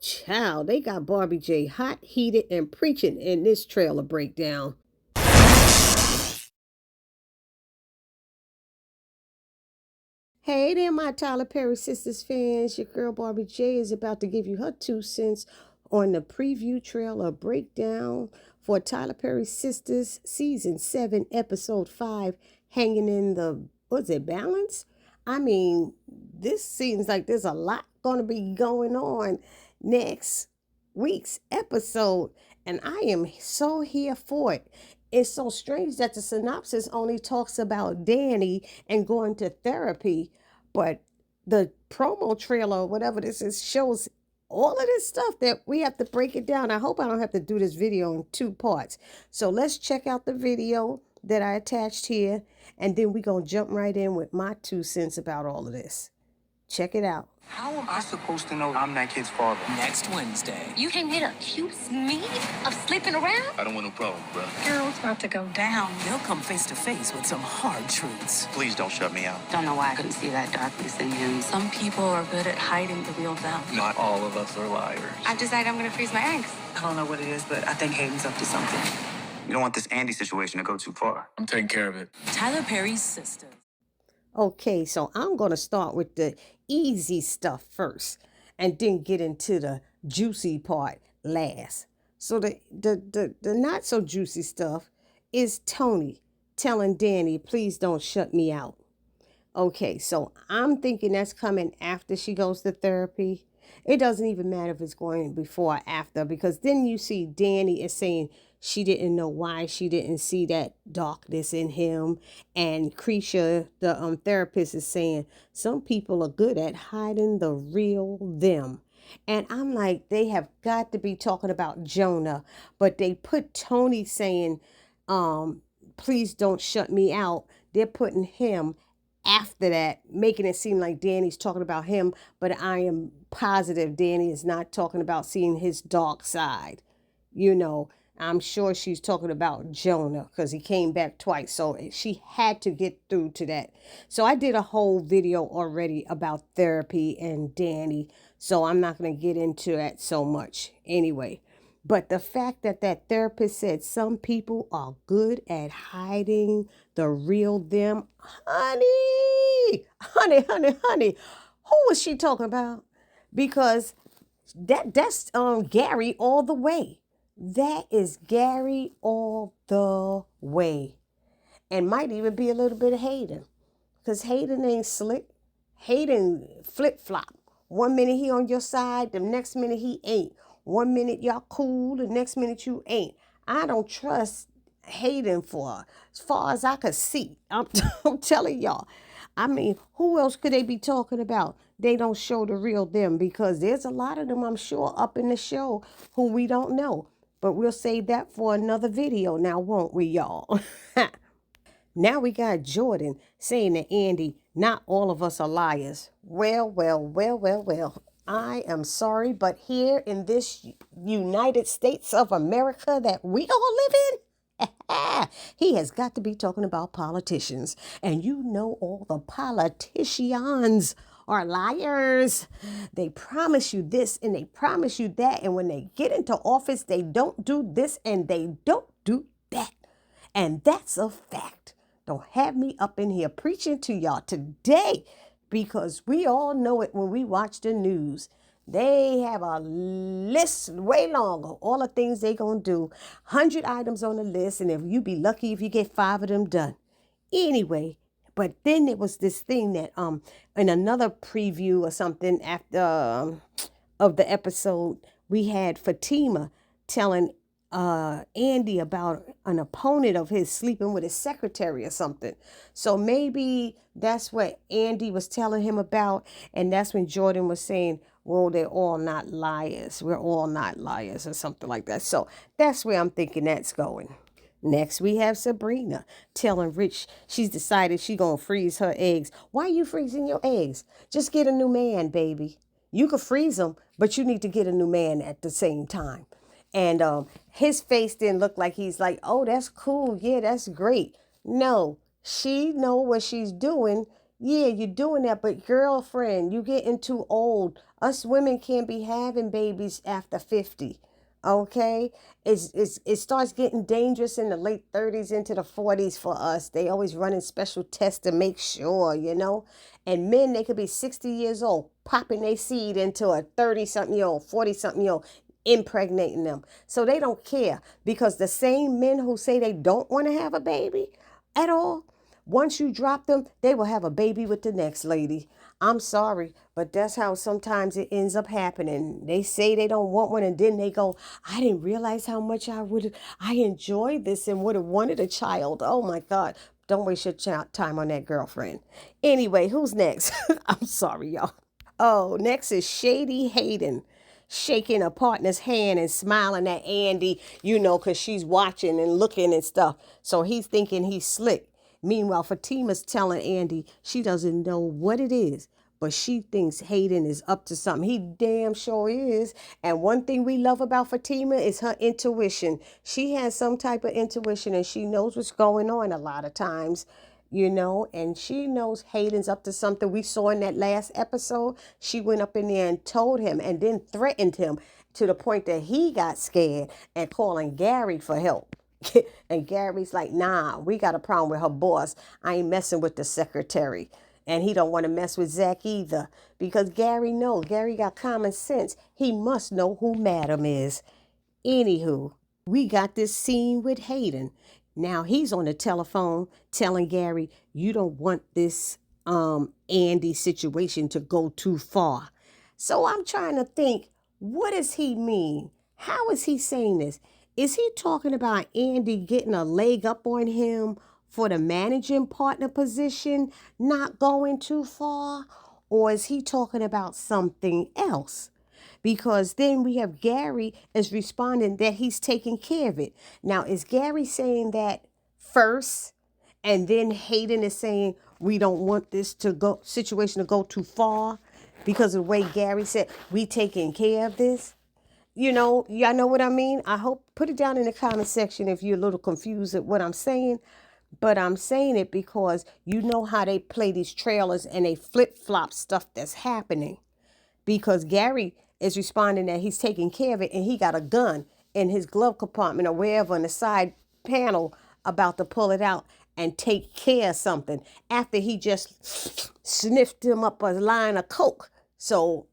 child, they got Barbie J hot, heated, and preaching in this trailer breakdown. Hey there, my Tyler Perry Sisters fans. Your girl Barbie J is about to give you her 2 cents on the preview trailer breakdown for Tyler Perry Sisters Season 7, Episode 5, Hanging in the, balance? I mean, this seems like there's a lot going to be going on next week's episode, and I am so here for it. It's so strange that the synopsis only talks about Danny and going to therapy, but the promo trailer, whatever this is, shows all of this stuff that we have to break it down. I hope I don't have to do this video in 2 parts. So let's check out the video that I attached here, and then we're going to jump right in with my 2 cents about all of this. Check it out. How am I supposed to know I'm that kid's father? Next Wednesday. You came here to accuse me of sleeping around? I don't want no problem, bro. Girl's about to go down. They'll come face to face with some hard truths. Please don't shut me out. Don't know why I couldn't see that darkness in him. Some people are good at hiding the real them. Not all of us are liars. I've decided I'm going to freeze my eggs. I don't know what it is, but I think Hayden's up to something. You don't want this Andy situation to go too far. I'm taking care of it. Tyler Perry's Sisters. Okay, so I'm going to start with the easy stuff first and then get into the juicy part last. So the not so juicy stuff is Tony telling Danny, please don't shut me out. Okay, so I'm thinking that's coming after she goes to therapy. It doesn't even matter if it's going before or after, because then you see Danny is saying she didn't know why she didn't see that darkness in him. And Creisha, the therapist, is saying some people are good at hiding the real them. And I'm like, they have got to be talking about Jonah. But they put Tony saying, please don't shut me out. They're putting him after that, making it seem like Danny's talking about him. But I am positive Danny is not talking about seeing his dark side. You know, I'm sure she's talking about Jonah because he came back twice. So she had to get through to that. So I did a whole video already about therapy and Danny. So I'm not going to get into that so much anyway. But the fact that that therapist said some people are good at hiding the real them. Honey, who was she talking about? Because that's Gary all the way. That is Gary all the way. And might even be a little bit of Hayden. Because Hayden ain't slick. Hayden flip-flop. 1 minute he on your side, the next minute he ain't. 1 minute y'all cool, the next minute you ain't. I don't trust Hayden for as far as I could see. I'm telling y'all. I mean, who else could they be talking about? They don't show the real them, because there's a lot of them, I'm sure, up in the show who we don't know. But we'll save that for another video now, won't we, y'all? Now we got Jordan saying to Andy, not all of us are liars. Well. I am sorry, but here in this United States of America that we all live in, he has got to be talking about politicians. And you know all the politicians are liars. They promise you this and they promise you that. And when they get into office, they don't do this and they don't do that. And that's a fact. Don't have me up in here preaching to y'all today, because we all know it when we watch the news. They have a list way longer, all the things they gonna do. 100 items on the list, and if you be lucky if you get 5 of them done. Anyway, but then there was this thing that in another preview or something after of the episode, we had Fatima telling Andy about an opponent of his sleeping with his secretary or something. So maybe that's what Andy was telling him about, and that's when Jordan was saying, well, they're all not liars. We're all not liars, or something like that. So that's where I'm thinking that's going. Next, we have Sabrina telling Rich she's decided she's going to freeze her eggs. Why are you freezing your eggs? Just get a new man, baby. You could freeze them, but you need to get a new man at the same time. And his face didn't look like he's like, oh, that's cool. Yeah, that's great. No, she know what she's doing. Yeah, you're doing that. But girlfriend, you getting too old. Us women can't be having babies after 50. Okay, it starts getting dangerous in the late 30s into the 40s for us. They always running special tests to make sure, And men, they could be 60 years old, popping their seed into a 30-something-year-old, 40-something-year-old, impregnating them. So they don't care, because the same men who say they don't want to have a baby at all, once you drop them, they will have a baby with the next lady. I'm sorry, but that's how sometimes it ends up happening. They say they don't want one, and then they go, I didn't realize how much I enjoyed this and would have wanted a child. Oh my God. Don't waste your time on that girlfriend. Anyway, who's next? I'm sorry, y'all. Oh, next is Shady Hayden, shaking a partner's hand and smiling at Andy, because she's watching and looking and stuff. So he's thinking he's slick. Meanwhile, Fatima's telling Andy she doesn't know what it is, but she thinks Hayden is up to something. He damn sure is. And one thing we love about Fatima is her intuition. She has some type of intuition, and she knows what's going on a lot of times. And she knows Hayden's up to something. We saw in that last episode, she went up in there and told him and then threatened him to the point that he got scared and calling Gary for help. And Gary's like, nah, we got a problem with her boss. I ain't messing with the secretary. And he don't want to mess with Zach either, because Gary got common sense. He must know who Madam is. Anywho, we got this scene with Hayden. Now he's on the telephone telling Gary, you don't want this Andy situation to go too far. So I'm trying to think, what does he mean? How is he saying this? Is he talking about Andy getting a leg up on him for the managing partner position, not going too far? Or is he talking about something else? Because then we have Gary is responding that he's taking care of it. Now, is Gary saying that first, and then Hayden is saying we don't want this situation to go too far because of the way Gary said we taking care of this? Y'all know what I mean? I hope, put it down in the comment section if you're a little confused at what I'm saying. But I'm saying it because you know how they play these trailers and they flip-flop stuff that's happening. Because Gary is responding that he's taking care of it, and he got a gun in his glove compartment or wherever in the side panel about to pull it out and take care of something after he just sniffed him up a line of coke. So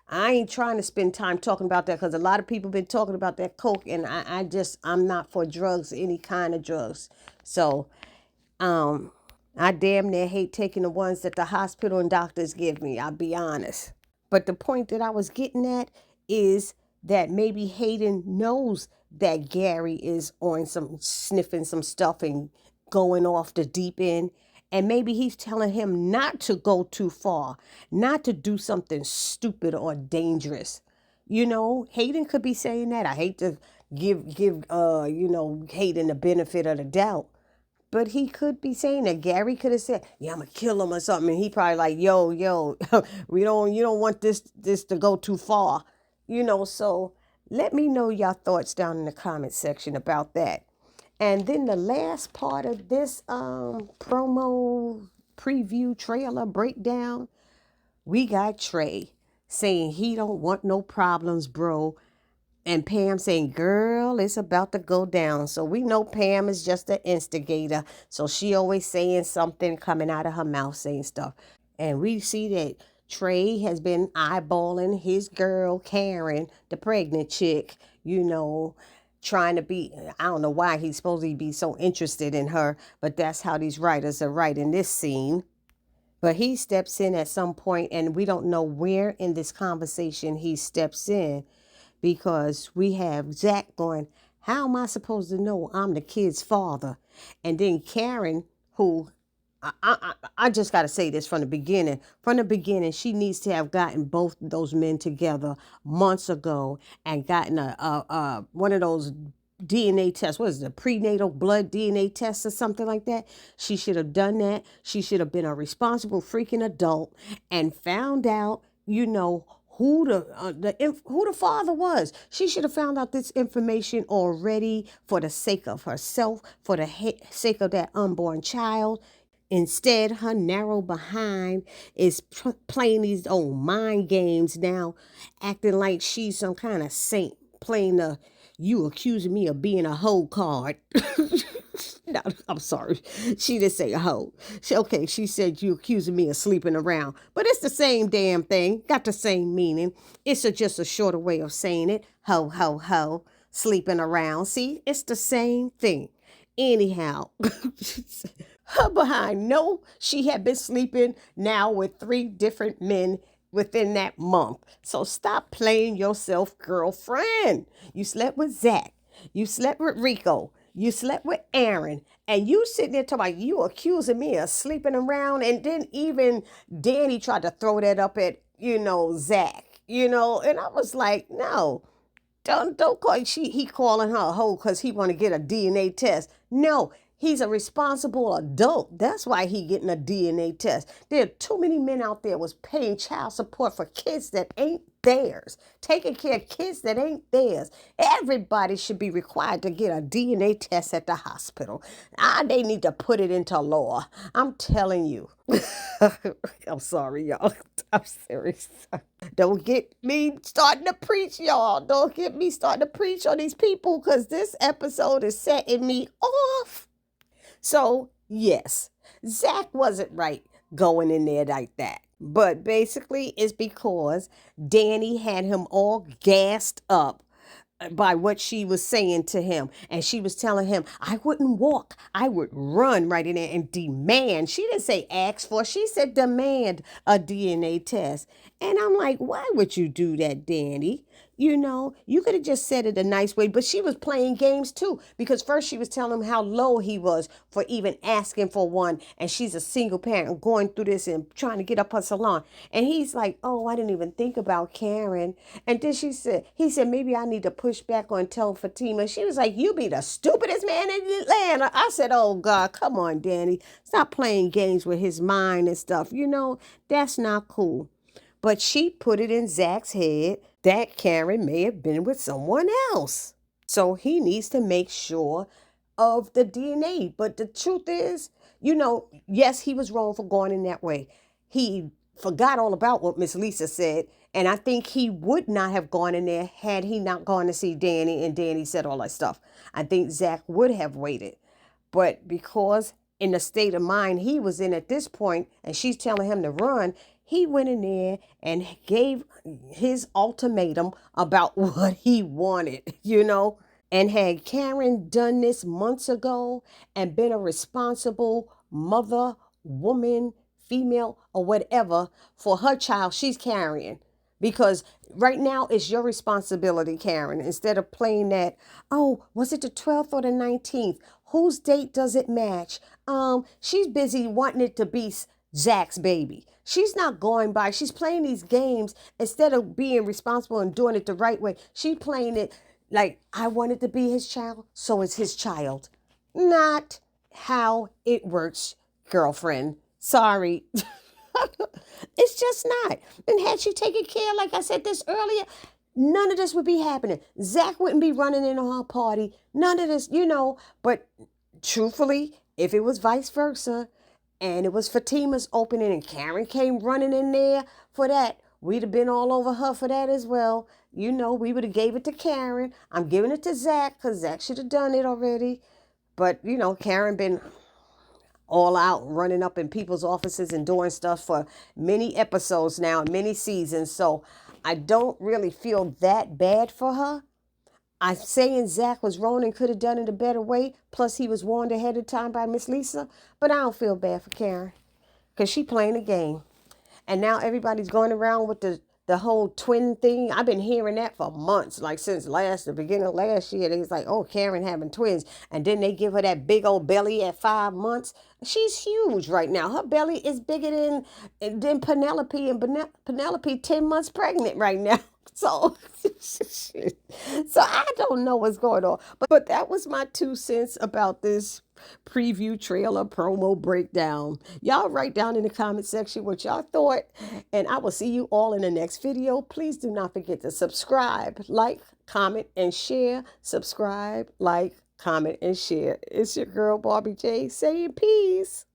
I ain't trying to spend time talking about that, because a lot of people been talking about that coke, and I'm not for drugs, any kind of drugs. So I damn near hate taking the ones that the hospital and doctors give me, I'll be honest. But the point that I was getting at is that maybe Hayden knows that Gary is on some sniffing some stuff and going off the deep end. And maybe he's telling him not to go too far, not to do something stupid or dangerous. Hayden could be saying that. I hate to give Hayden the benefit of the doubt. But he could be saying that. Gary could have said, yeah, I'm going to kill him or something. And he probably like, yo, you don't want this to go too far. So let me know your thoughts down in the comment section about that. And then the last part of this promo preview trailer breakdown, we got Trey saying he don't want no problems, bro. And Pam saying, girl, it's about to go down. So we know Pam is just an instigator. So she always saying something, coming out of her mouth, saying stuff. And we see that Trey has been eyeballing his girl, Karen, the pregnant chick, trying to be, I don't know why he's supposed to be so interested in her, but that's how these writers are writing this scene. But he steps in at some point, and we don't know where in this conversation he steps in, because we have Zach going, how am I supposed to know I'm the kid's father? And then Karen, who, I just got to say this from the beginning. From the beginning, she needs to have gotten both those men together months ago and gotten one of those DNA tests. What is it, a prenatal blood DNA test or something like that? She should have done that. She should have been a responsible freaking adult and found out, who the father was. She should have found out this information already, for the sake of herself, for the sake of that unborn child. Instead, her narrow behind is playing these old mind games now, acting like she's some kind of saint, playing the "you accusing me of being a hoe" card. No, I'm sorry. She didn't say a hoe. She said you accusing me of sleeping around. But it's the same damn thing. Got the same meaning. It's just a shorter way of saying it. Ho, ho, ho. Sleeping around. See, it's the same thing. Anyhow, her behind. No, she had been sleeping now with 3 different men within that month. So stop playing yourself, girlfriend. You slept with Zach. You slept with Rico. You slept with Aaron. And you sitting there talking about you accusing me of sleeping around. And then even Danny tried to throw that up at, Zach. And I was like, no. Don't call he calling her a hoe because he want to get a DNA test. No, he's a responsible adult. That's why he getting a DNA test. There are too many men out there was paying child support for kids that ain't theirs, taking care of kids that ain't theirs. Everybody should be required to get a DNA test at the hospital. They need to put it into law. I'm telling you. I'm sorry, y'all. I'm serious. Don't get me starting to preach, y'all. Don't get me starting to preach on these people because this episode is setting me off. So, yes, Zach wasn't right going in there like that. But basically, it's because Danny had him all gassed up by what she was saying to him. And she was telling him, I wouldn't walk. I would run right in there and demand. She didn't say ask for. She said demand a DNA test. And I'm like, why would you do that, Danny? You could have just said it a nice way, but she was playing games too, because first she was telling him how low he was for even asking for one. And she's a single parent going through this and trying to get up her salon. And he's like, oh, I didn't even think about Karen. And then he said, maybe I need to push back on tell Fatima. She was like, you be the stupidest man in Atlanta. I said, oh God, come on, Danny. Stop playing games with his mind and stuff. That's not cool. But she put it in Zach's head that Karen may have been with someone else. So he needs to make sure of the DNA. But the truth is, yes, he was wrong for going in that way. He forgot all about what Miss Lisa said. And I think he would not have gone in there had he not gone to see Danny and Danny said all that stuff. I think Zach would have waited. But because in the state of mind he was in at this point, and she's telling him to run, he went in there and gave his ultimatum about what he wanted, And had Karen done this months ago and been a responsible mother, woman, female, or whatever for her child she's carrying. Because right now it's your responsibility, Karen. Instead of playing that, oh, was it the 12th or the 19th? Whose date does it match? She's busy wanting it to be Zach's baby. She's not going by. She's playing these games instead of being responsible and doing it the right way. She's playing it like, I want it to be his child, so it's his child. Not how it works, girlfriend. Sorry. It's just not. And had she taken care, like I said this earlier, none of this would be happening. Zach wouldn't be running in on her party. None of this, But truthfully, if it was vice versa, and it was Fatima's opening and Karen came running in there for that, we'd have been all over her for that as well. We would have gave it to Karen. I'm giving it to Zach because Zach should have done it already. But, Karen been all out running up in people's offices and doing stuff for many episodes now, many seasons. So I don't really feel that bad for her. I'm saying Zach was wrong and could have done it a better way. Plus, he was warned ahead of time by Miss Lisa. But I don't feel bad for Karen because she playing a game. And now everybody's going around with the whole twin thing. I've been hearing that for months, like since the beginning of last year. They was like, oh, Karen having twins. And then they give her that big old belly at 5 months. She's huge right now. Her belly is bigger than Penelope, and Penelope 10 months pregnant right now. So I don't know what's going on. But that was my 2 cents about this preview trailer promo breakdown. Y'all write down in the comment section what y'all thought, and I will see you all in the next video. Please do not forget to subscribe, like, comment, and share. Subscribe, like, comment, and share. It's your girl Barbie J saying peace.